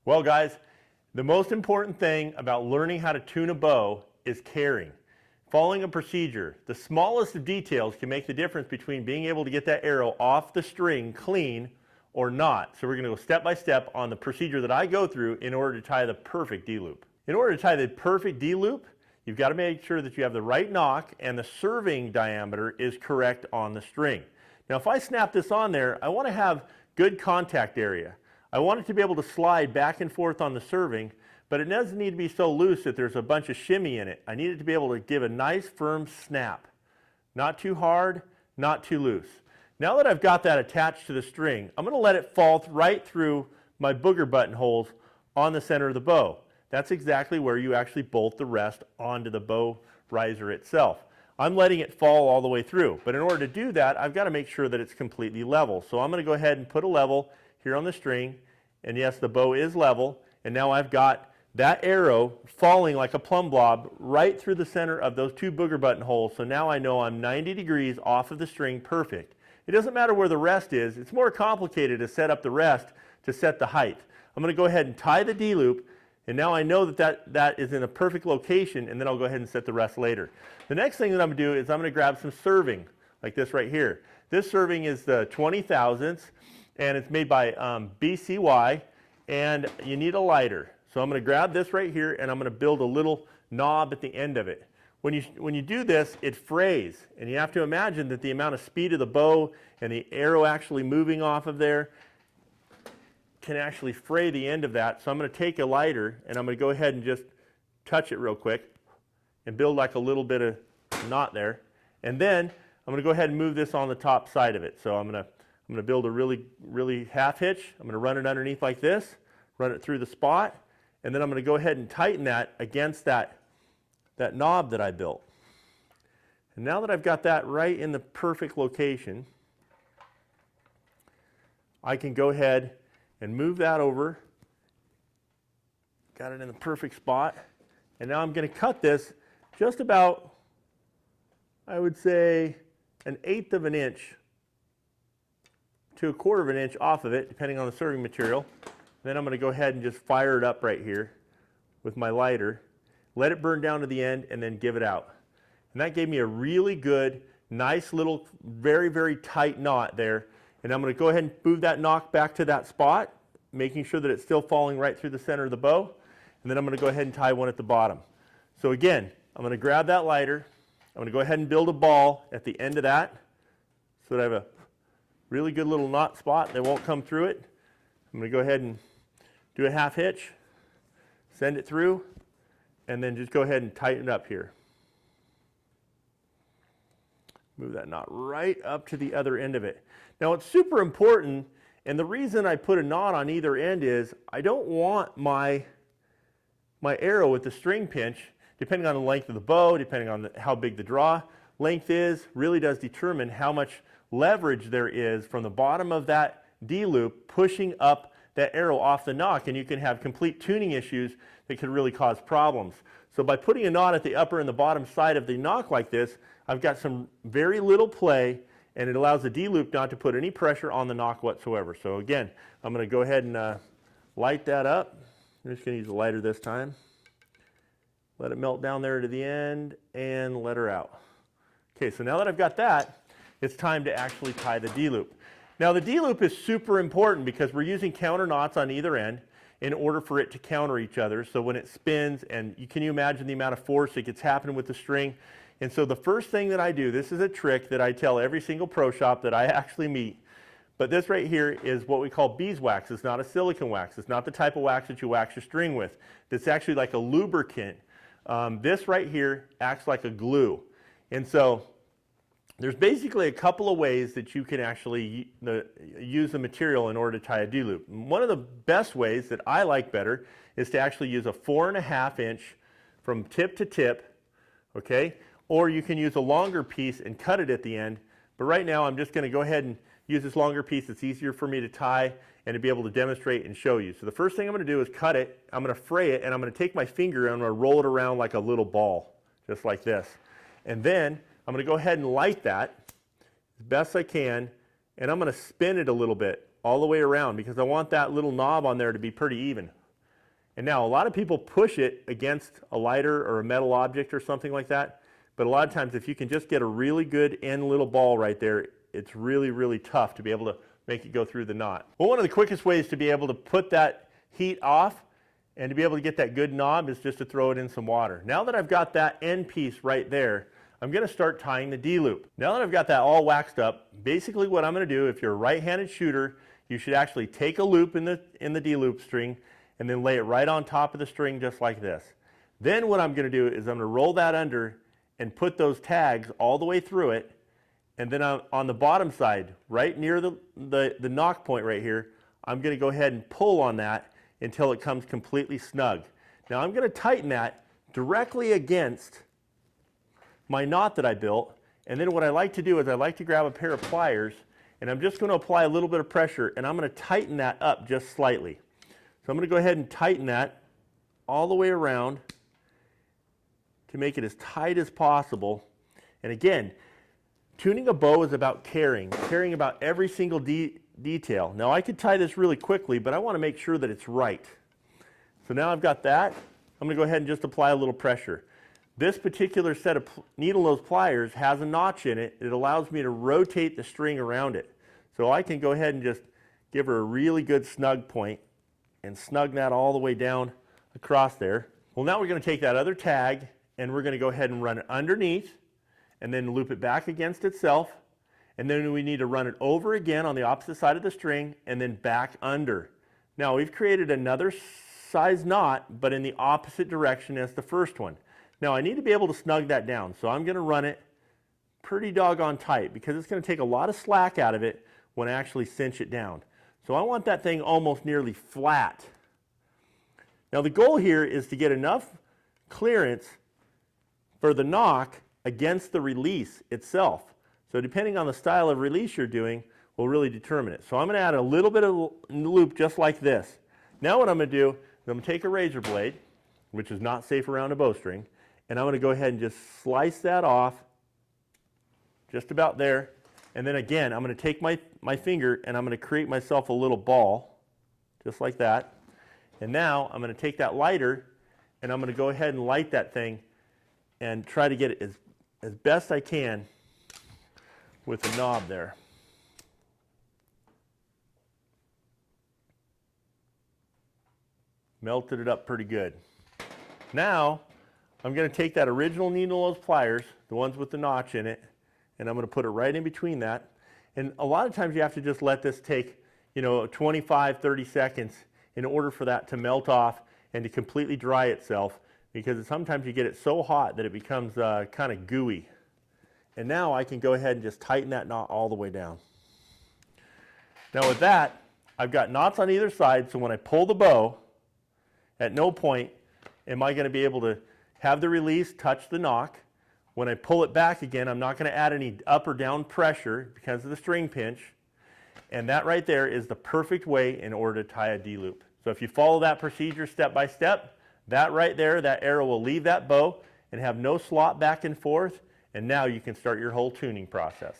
Well, guys, the most important thing about learning how to tune a bow is caring. Following a procedure, the smallest of details can make the difference between being able to get that arrow off the string clean or not. So we're going to go step by step on the procedure that I go through in order to tie the perfect D-loop. In order to tie the perfect D-loop, you've got to make sure that you have the right knock and the serving diameter is correct on the string. Now, if I snap this on there, I want to have good contact area. I want it to be able to slide back and forth on the serving, but it doesn't need to be so loose that there's a bunch of shimmy in it. I need it to be able to give a nice firm snap. Not too hard, not too loose. Now that I've got that attached to the string, I'm going to let it fall right through my booger button holes on the center of the bow. That's exactly where you actually bolt the rest onto the bow riser itself. I'm letting it fall all the way through, but in order to do that, I've got to make sure that it's completely level. So I'm going to go ahead and put a level here on the string, and yes, the bow is level, and now I've got that arrow falling like a plumb blob right through the center of those two booger button holes. So now I know I'm 90 degrees off of the string, perfect. It doesn't matter where the rest is. It's more complicated to set up the rest to set the height. I'm going to go ahead and tie the D-loop, and now I know that is in a perfect location, and then I'll go ahead and set the rest later. The next thing that I'm going to do is I'm going to grab some serving, like this right here. This serving is the 20 thousandths, and it's made by BCY, and you need a lighter. So I'm going to grab this right here, and I'm going to build a little knob at the end of it. When you do this, it frays, and you have to imagine that the amount of speed of the bow and the arrow actually moving off of there can actually fray the end of that. So I'm going to take a lighter, and I'm going to go ahead and just touch it real quick and build like a little bit of knot there. And then I'm going to go ahead and move this on the top side of it. So I'm going to build a really half hitch. I'm going to run it underneath like this, run it through the spot, and then I'm going to go ahead and tighten that against that knob that I built. And now that I've got that right in the perfect location, I can go ahead and move that over. Got it in the perfect spot. And now I'm going to cut this just about, I would say, 1/8 of an inch to 1/4 of an inch off of it, depending on the serving material. Then I'm going to go ahead and just fire it up right here with my lighter, let it burn down to the end, and then give it out. And that gave me a really good, nice little, very tight knot there. And I'm going to go ahead and move that knock back to that spot, making sure that it's still falling right through the center of the bow. And then I'm going to go ahead and tie one at the bottom. So again, I'm going to grab that lighter. I'm going to go ahead and build a ball at the end of that so that I have a really good little knot spot that won't come through it. I'm going to go ahead and do a half hitch, send it through, and then just go ahead and tighten it up here. Move that knot right up to the other end of it. Now it's super important, and the reason I put a knot on either end is I don't want my arrow with the string pinch, depending on the length of the bow, depending on how big the draw length is, really does determine how much leverage there is from the bottom of that D-loop pushing up that arrow off the knock, and you can have complete tuning issues that could really cause problems. So by putting a knot at the upper and the bottom side of the knock like this, I've got some very little play, and it allows the D-loop not to put any pressure on the knock whatsoever. So again, I'm going to go ahead and light that up. I'm just going to use a lighter this time. Let it melt down there to the end and let her out. Okay, so now that I've got that, it's time to actually tie the D-loop. Now the D-loop is super important because we're using counter knots on either end in order for it to counter each other. So when it spins, and can you imagine the amount of force that gets happening with the string? And so the first thing that I do, this is a trick that I tell every single pro shop that I actually meet, but this right here is what we call beeswax. It's not a silicone wax. It's not the type of wax that you wax your string with. It's actually like a lubricant. This right here acts like a glue. And so there's basically a couple of ways that you can actually use the material in order to tie a D-loop. One of the best ways that I like better is to actually use a 4.5 inch from tip to tip, okay? Or you can use a longer piece and cut it at the end. But right now I'm just going to go ahead and use this longer piece. It's easier for me to tie and to be able to demonstrate and show you. So the first thing I'm going to do is cut it. I'm going to fray it, and I'm going to take my finger and I'm going to roll it around like a little ball, just like this. And then I'm going to go ahead and light that as best I can, and I'm going to spin it a little bit all the way around because I want that little knob on there to be pretty even. And now a lot of people push it against a lighter or a metal object or something like that. But a lot of times if you can just get a really good end little ball right there, it's really, really tough to be able to make it go through the knot. Well, one of the quickest ways to be able to put that heat off and to be able to get that good knob is just to throw it in some water. Now that I've got that end piece right there, I'm going to start tying the D-loop. Now that I've got that all waxed up, basically what I'm going to do, if you're a right-handed shooter, you should actually take a loop in the D-loop string and then lay it right on top of the string just like this. Then what I'm going to do is I'm going to roll that under and put those tags all the way through it, and then on the bottom side, right near the knock point right here, I'm going to go ahead and pull on that until it comes completely snug. Now I'm going to tighten that directly against my knot that I built, and then what I like to do is I like to grab a pair of pliers, and I'm just going to apply a little bit of pressure, and I'm going to tighten that up just slightly. So I'm going to go ahead and tighten that all the way around to make it as tight as possible. And again, tuning a bow is about caring about every single detail. Now I could tie this really quickly, but I want to make sure that it's right. So now I've got that. I'm going to go ahead and just apply a little pressure. This particular set of needle nose pliers has a notch in it. It allows me to rotate the string around it. So I can go ahead and just give her a really good snug point and snug that all the way down across there. Well, now we're going to take that other tag and we're going to go ahead and run it underneath and then loop it back against itself, and then we need to run it over again on the opposite side of the string and then back under. Now we've created another size knot, but in the opposite direction as the first one. Now I need to be able to snug that down, so I'm going to run it pretty doggone tight because it's going to take a lot of slack out of it when I actually cinch it down. So I want that thing almost nearly flat. Now the goal here is to get enough clearance for the knock against the release itself. So depending on the style of release you're doing will really determine it. So I'm going to add a little bit of loop just like this. Now what I'm going to do is I'm going to take a razor blade, which is not safe around a bowstring, and I'm going to go ahead and just slice that off just about there. And then again, I'm going to take my finger and I'm going to create myself a little ball just like that. And now I'm going to take that lighter and I'm going to go ahead and light that thing and try to get it as best I can with the knob there. Melted it up pretty good. Now I'm going to take that original needle nose pliers, the ones with the notch in it, and I'm going to put it right in between that. And a lot of times you have to just let this take, 25, 30 seconds in order for that to melt off and to completely dry itself, because sometimes you get it so hot that it becomes kind of gooey. And now I can go ahead and just tighten that knot all the way down. Now with that, I've got knots on either side, so when I pull the bow, at no point am I going to be able to have the release touch the knock. When I pull it back again, I'm not going to add any up or down pressure because of the string pinch. And that right there is the perfect way in order to tie a D-loop. So if you follow that procedure step by step, that right there, that arrow will leave that bow and have no slot back and forth, and now you can start your whole tuning process.